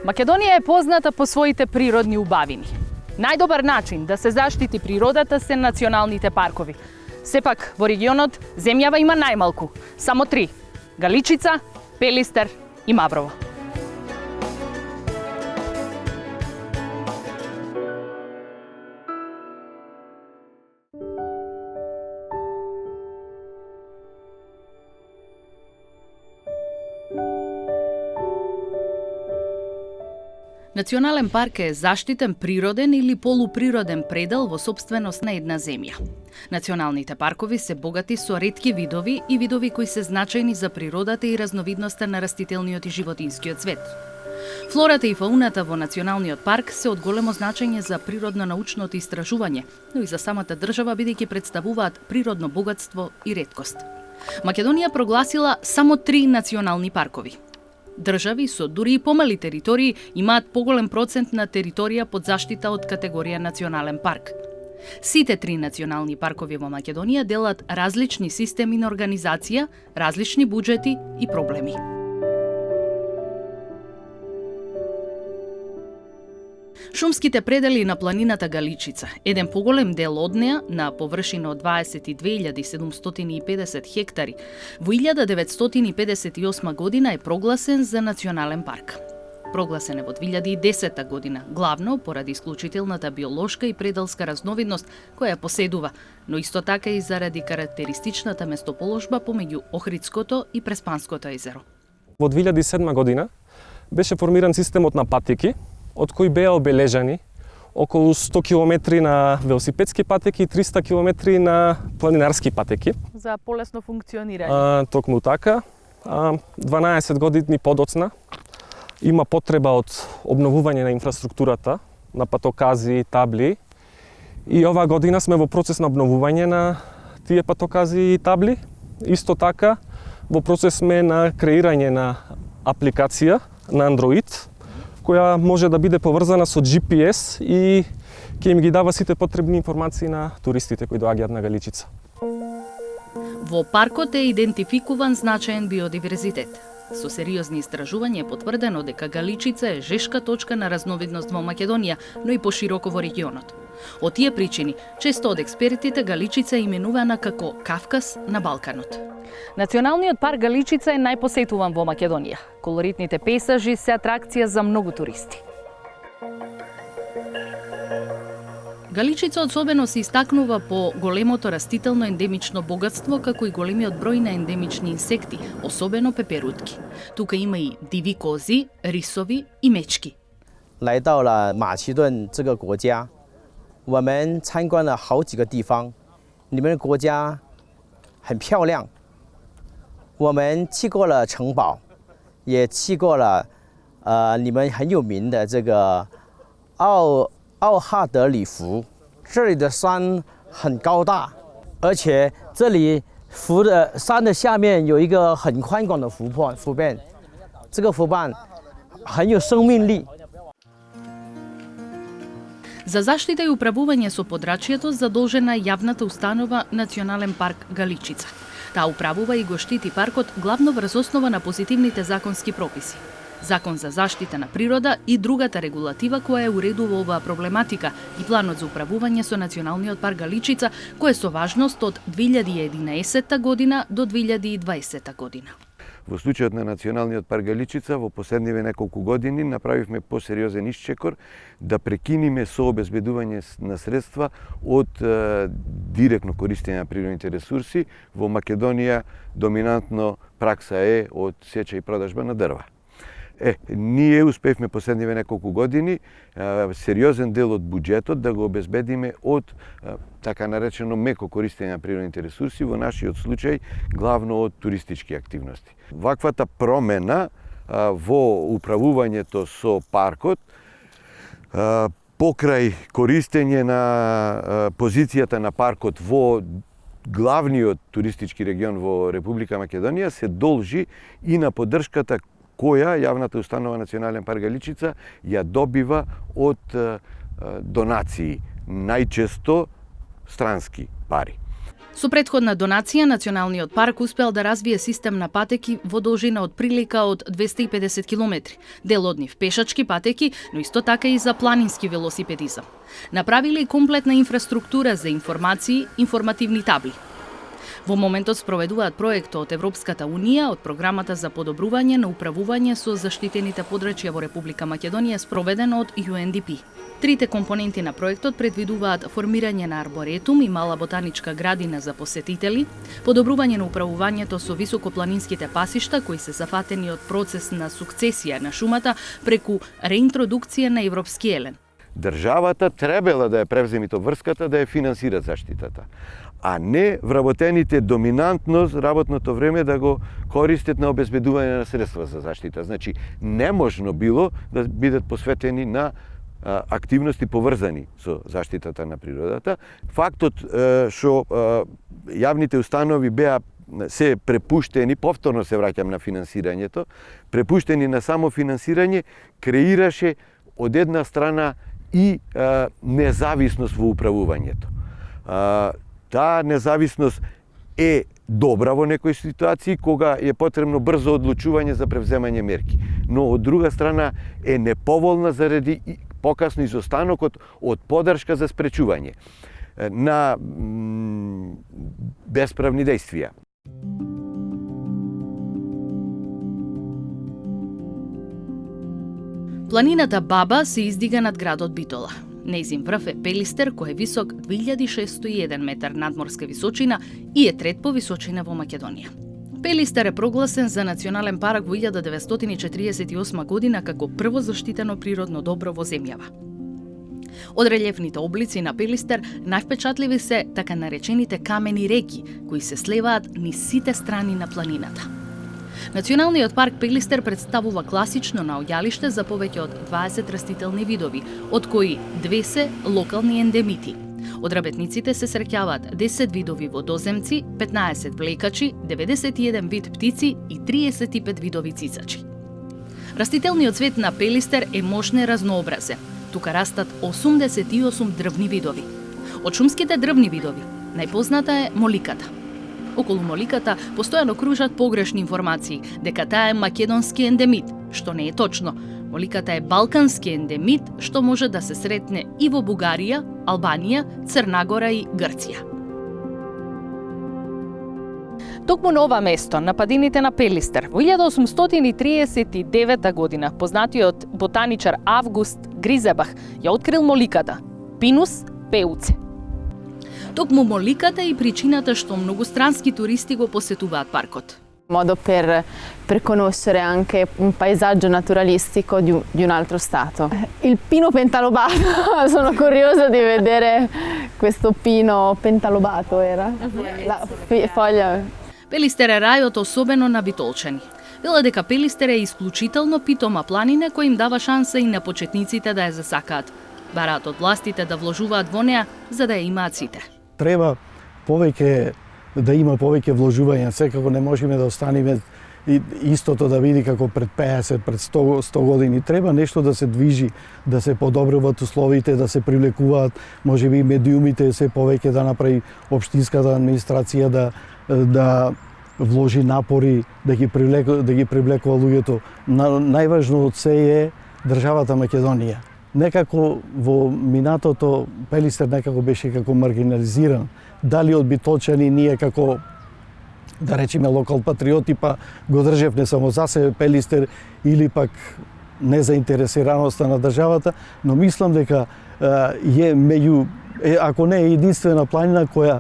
Македонија е позната по своите природни убавини. Најдобар начин да се заштити природата се националните паркови. Сепак, во регионот земјава има најмалку, само 3: Галичица, Пелистер и Маврово. Национален парк е заштитен природен или полуприроден предел во сопственост на една земја. Националните паркови се богати со ретки видови и видови кои се значајни за природата и разновидноста на растителниот и животинскиот свет. Флората и фауната во Националниот парк се од големо значење за природно-научното истражување, но и за самата држава бидејќи представуваат природно богатство и реткост. Македонија прогласила само 3 национални паркови. Држави со дури и помали територии имаат поголем процент на територија под заштита од категорија национален парк. Сите 3 национални паркови во Македонија делат различни системи на организација, различни буџети и проблеми. Шумските предели на планината Галичица, еден поголем дел од неа, на површина од 22.750 хектари, во 1958 година е прогласен за национален парк. Прогласен е во 2010 година, главно поради исклучителната биолошка и пределска разновидност која ја поседува, но исто така и заради карактеристичната местоположба помеѓу Охридското и Преспанското езеро. Во 2007 година беше формиран системот на патеки, од кои беа обележани околу 100 км на велосипедски патеки и 300 км на планинарски патеки. За полесно функционирање. Токму така. 12 години подоцна има потреба од обновување на инфраструктурата, на патокази, табли. И оваа година сме во процес на обновување на тие патокази и табли. Исто така, во процес сме на креирање на апликација на Android, која може да биде поврзана со GPS и ќе им ги дава сите потребни информации на туристите кои доаѓаат на Галичица. Во паркот е идентификуван значаен биодиверзитет. Со сериозни истражувања е потврдено дека Галичица е жешка точка на разновидност во Македонија, но и пошироко во регионот. Од тие причини, често од експертите Галичица е именувана како Кавказ на Балканот. Националниот парк Галичица е најпосетуван во Македонија. Колоритните пейзажи се атракција за многу туристи. Галичица особено се истакнува по големото растително ендемично богатство, како и големиот број на ендемични инсекти, особено пеперутки. Тука има и диви кози, рисови и мечки. 来到了马其顿这个国家，我们参观了好几个地方。你们的国家很漂亮，我们去过了城堡，也去过了你们很有名的这个奥哈德里湖。这里的山很高大，而且这里山的下面有一个很宽广的湖畔，这个湖畔很有生命力。 За заштита и управување со подрачјето задолжена е јавната установа Национален парк Галичица. Таа управува и го штити паркот главно врз основа на позитивните законски прописи. Закон за заштита на природа и другата регулатива која е уредува оваа проблематика и планот за управување со Националниот парк Галичица, кој е со важност од 2011 година до 2020 година. Во случајот на Националниот парк Галичица, во последниве неколку години направивме посериозен исчекор да прекиниме со обезбедување на средства од директно користење на природните ресурси. Во Македонија доминантно пракса е од сеча и продажба на дрва. Ние успевме последниве неколку години сериозен дел од буџетот да го обезбедиме од така наречено меко користење на природните ресурси, во нашиот случај главно од туристички активности. Ваквата промена во управувањето со паркот покрај користење на позицијата на паркот во главниот туристички регион во Република Македонија се должи и на поддршката која јавната установа Национален парк Галичица ја добива од донации, најчесто странски пари. Со предходна донација, Националниот парк успеал да развие систем на патеки во должина од прилика од 250 км, дел од нив пешачки патеки, но исто така и за планински велосипедизам. Направиле и комплетна инфраструктура за информации, информативни табли. Во моментот спроведуваат проекто од Европската Унија од програмата за подобрување на управување со заштитените подрачја во Република Македонија, спроведено од UNDP. Трите компоненти на проектот предвидуваат формирање на арборетум и мала ботаничка градина за посетители, подобрување на управувањето со високопланинските пасишта кои се зафатени од процес на сукцесија на шумата преку реинтродукција на европски елен. Државата требала да ја превземите врската да ја финансира заштитата, а не вработените доминантно работното време да го користат на обезбедување на средства за заштита. Значи, неможно било да бидат посветени на активности поврзани со заштитата на природата. Фактот што јавните установи беа се препуштени, повторно се враќам на финансирањето, препуштени на само финансирање, креираше од една страна и независност во управувањето. Таа независност е добра во некои ситуации кога е потребно брзо одлучување за превземање мерки, но од друга страна е неповолна заради покасно изостанокот од поддршка за спречување на бесправни действија. Планината Баба се издига над градот Битола. Нејзин врв е Пелистер, кој е висок 2601 метар надморска височина и е трет по височина во Македонија. Пелистер е прогласен за национален парк во 1948 година како прво заштитено природно добро во земјава. Од релјефните облици на Пелистер највпечатливи се така наречените камени реки, кои се слеваат низ сите страни на планината. Националниот парк Пелистер представува класично наоѓалиште за повеќе од 20 растителни видови, од кои 2 се локални ендемити. Од работниците се среќаваат 10 видови водоземци, 15 влекачи, 91 вид птици и 35 видови цицачи. Растителниот свет на Пелистер е мощно разнообразен. Тука растат 88 дрвни видови. Од шумските дрвни видови, најпозната е моликата. Околу моликата постојано кружат погрешни информации дека таа е македонски ендемит, што не е точно. Моликата е балкански ендемит, што може да се сретне и во Бугарија, Албанија, Црна Гора и Грција. Токму на ова место, на падините на Пелистер, во 1839 година, познатиот ботаничар Август Гризебах ја открил моликата Pinus peuce. Токму моликата е и причината што многу странски туристи го посетуваат паркот. Modo per conoscere anche un paesaggio naturalistico di un altro stato. Il pino pentalobato, sono curiosa di vedere questo pino pentalobato, era? La foglia. Пелистер е рајот особено на битолчани. Вела дека Пелистер е исклучително питома планина која им дава шанса и на почетниците да ја засакаат. Бараат од властите да вложуваат во неа за да ја имаат сите. Треба повеќе да има повеќе вложување, секако не можеме да останеме истото да види како пред 50, пред 100 години. Треба нешто да се движи, да се подобруваат условите, да се привлекуваат, можеби медиумите се повеќе да направи општинската администрација да вложи напори да ги привлекува луѓето. Најважно од се е државата Македонија. Некако во минатото Пелистер некако беше како маргинализиран. Дали од битолчани ние како, да речеме, локал патриоти, па го држевме само за себе Пелистер или пак незаинтересираноста на државата, но мислам дека е меѓу, ако не е единствена планина која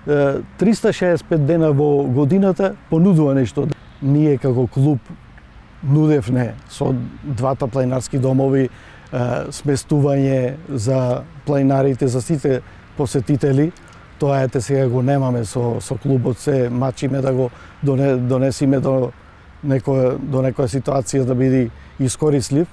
365 дена во годината понудува нешто. Ние како клуб нудевме со двата планинарски домови сместување за планинарите, за сите посетители. Тоа ете сега го немаме со клубот, се мачиме да го донесиме до некоја ситуација да биде искорислив.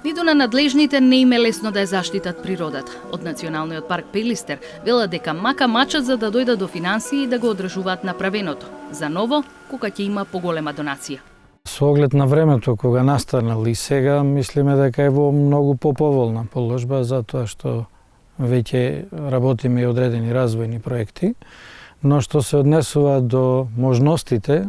Ниту на надлежните не им е лесно да ја заштитат природата. Од Националниот парк Пелистер вела дека мака мачат за да дојдат до финансии и да го одржуваат направеното. За ново, кога ќе има поголема донација. Со оглед на времето кога настанал и сега, мислиме дека е во многу поповолна положба, затоа што веќе работиме и одредени развојни проекти. Но што се однесува до можностите,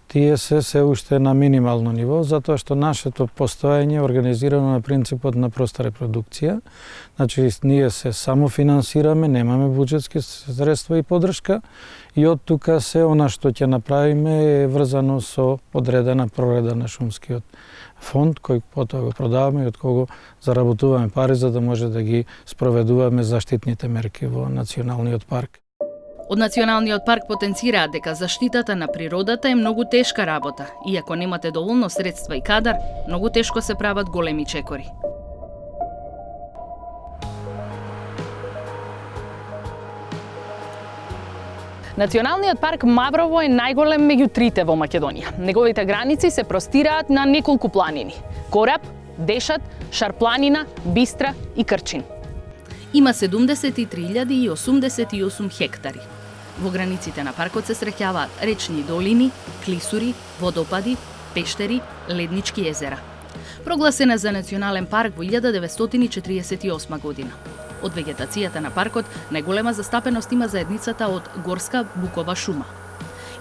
тие се уште на минимално ниво, затоа што нашето постоење е организирано на принципот на проста репродукција. Значи, ние се самофинансираме, немаме буџетски средства и поддршка, и од тука се она што ќе направиме е врзано со одредена прореда на шумскиот фонд, кој потоа го продаваме и од кого заработуваме пари за да може да ги спроведуваме заштитните мерки во националниот парк. Од Националниот парк потенцираат дека заштитата на природата е многу тешка работа и ако немате доволно средства и кадар, многу тешко се прават големи чекори. Националниот парк Маврово е најголем меѓу трите во Македонија. Неговите граници се простираат на неколку планини: Кораб, Дешат, Шарпланина, Бистра и Крчин. Има 73.088 хектари. Во границите на паркот се среќаваат речни долини, клисури, водопади, пештери, леднички езера. Прогласена за национален парк во 1948 година. Од вегетацијата на паркот најголема застапеност има заедницата од горска букова шума.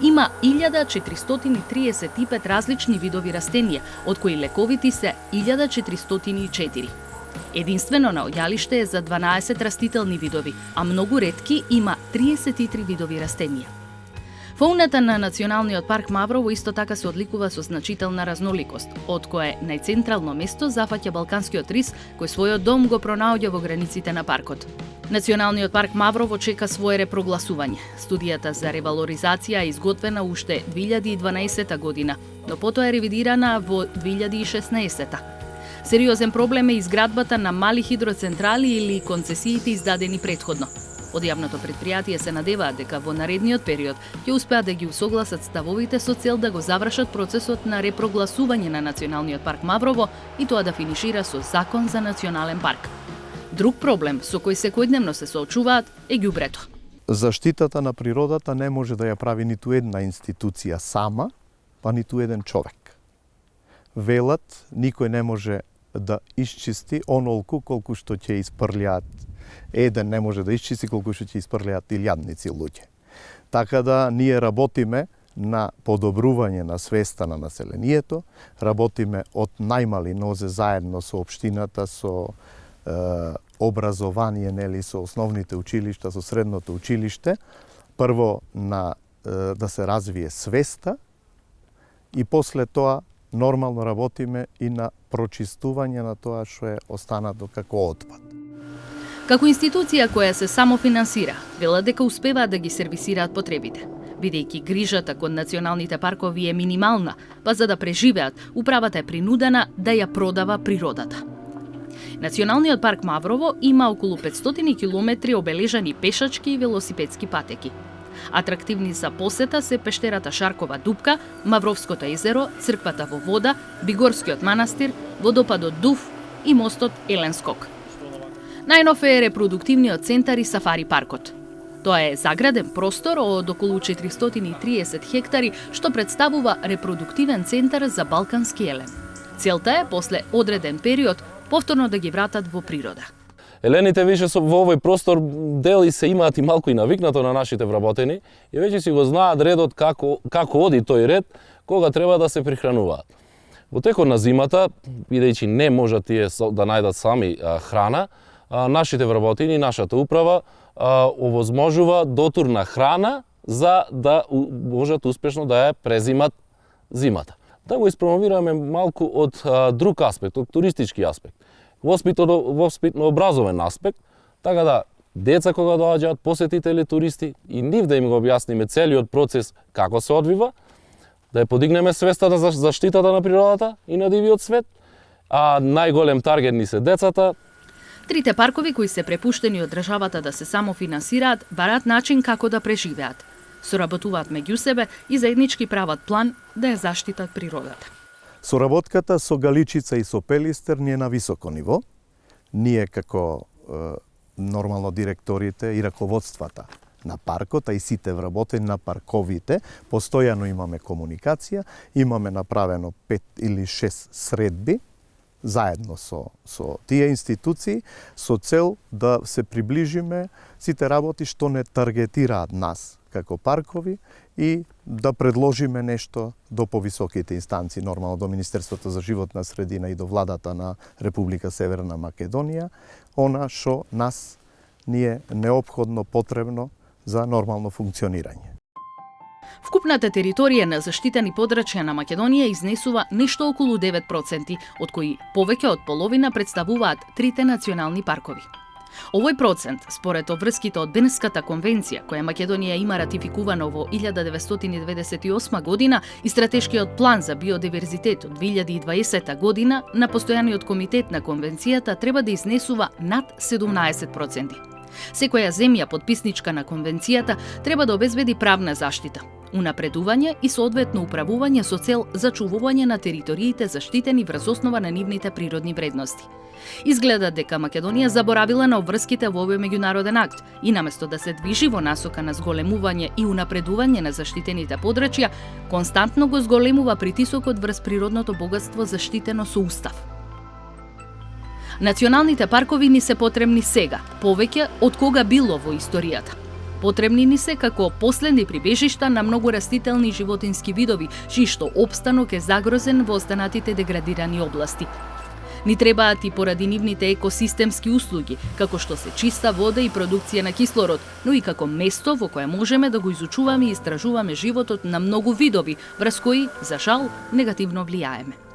Има 1435 различни видови растенија, од кои лековити се 1404. Единствено наоѓалиште е за 12 растителни видови, а многу ретки има 33 видови растенија. Фауната на Националниот парк Маврово исто така се одликува со значителна разноликост, од кое најцентрално место зафаќа балканскиот рис, кој својот дом го пронаоѓа во границите на паркот. Националниот парк Маврово чека свое репрогласување. Студијата за ревалоризација е изготвена уште 2012 година, но потоа е ревидирана во 2016. Сериозен проблем е изградбата на мали хидроцентрали или концесиите издадени претходно. Од јавното претпријатие се надеваат дека во наредниот период ќе успеат да ги усогласат ставовите со цел да го завршат процесот на репрогласување на Националниот парк Маврово и тоа да финишира со закон за национален парк. Друг проблем со кој секојдневно се соочуваат е ѓубрето. Заштитата на природата не може да ја прави ниту една институција сама, па ниту еден човек. Велат, никој не може да исчисти онолку колку што ќе испрлјаат. Еден не може да исчисти колку што ќе испрлјаат илјадници луѓе. Така да ние работиме на подобрување на свеста на населението, работиме од најмали нозе заедно со општината, со образование, нели, со основните училишта, со средното училиште, прво на да се развие свеста и после тоа нормално работиме и на прочистување на тоа што е останато како отпад. Како институција која се самофинансира, велат дека успеваат да ги сервисираат потребите. Бидејќи грижата кон националните паркови е минимална, па за да преживеат, управата е принудена да ја продава природата. Националниот парк Маврово има околу 500 километри обележани пешачки и велосипедски патеки. Атрактивни за посета се пештерата Шаркова дупка, Мавровското езеро, црквата во вода, Бигорскиот манастир, водопадот Дув и мостот Елен Скок. Најнов е репродуктивниот центар и сафари паркот. Тоа е заграден простор од околу 430 хектари, што представува репродуктивен центар за балкански елен. Целта е, после одреден период, повторно да ги вратат во природа. Елените више во овој простор дели се имаат и малку и навикнато на нашите вработени и веќе си го знаат редот како оди тој ред кога треба да се прихрануваат. Во текот на зимата, бидејќи не можат тие да најдат сами храна, нашите вработени, нашата управа овозможува дотурна храна за да можат успешно да ја презимат зимата. Да го испромовираме малку од друг аспект, од туристички аспект. Воспитно-образовен аспект, така да деца кога доаѓаат, посетители, туристи и нив да им го објасниме целиот процес како се одвива, да ја подигнеме свеста за заштитата на природата и на дивиот свет, а најголем таргет ни се децата. Трите паркови кои се препуштени од државата да се самофинансираат, бараат начин како да преживеат. Соработуваат меѓу себе и заеднички прават план да ја заштитат природата. Соработката со Галичица и со Пелистер ни е на високо ниво. Ние како нормално директорите и раководствата на паркот, а и сите вработени на парковите, постојано имаме комуникација, имаме направено 5 или 6 средби заедно со тие институции со цел да се приближиме сите работи што не таргетираат нас како паркови и да предложиме нешто до повисоките инстанции, нормално до Министерството за животна средина и до владата на Република Северна Македонија, она што нас ни е неопходно потребно за нормално функционирање. Вкупната територија на заштитени подрачја на Македонија изнесува нешто околу 9%, од кои повеќе од половина представуваат трите национални паркови. Овој процент, според обврските од Бенската конвенција, која Македонија има ратификувано во 1998 година и стратешкиот план за биодиверзитет од 2020 година, на постојаниот комитет на конвенцијата треба да изнесува над 17%. Секоја земја подписничка на конвенцијата треба да обезбеди правна заштита, унапредување и соодветно управување со цел зачувување на териториите заштитени врз основа на нивните природни вредности. Изгледа дека Македонија заборавила на обврските во овој меѓународен акт и наместо да се движи во насока на зголемување и унапредување на заштитените подрачја, константно го зголемува притисокот врз природното богатство заштитено со устав. Националните паркови ни се потребни сега, повеќе од кога било во историјата. Потребни ни се како последни прибежишта на многу растителни и животински видови, чиј што опстанок е загрозен во останатите деградирани области. Ни требаат и поради нивните екосистемски услуги, како што се чиста вода и продукција на кислород, но и како место во кое можеме да го изучуваме и истражуваме животот на многу видови, врз кои, за жал, негативно влијаеме.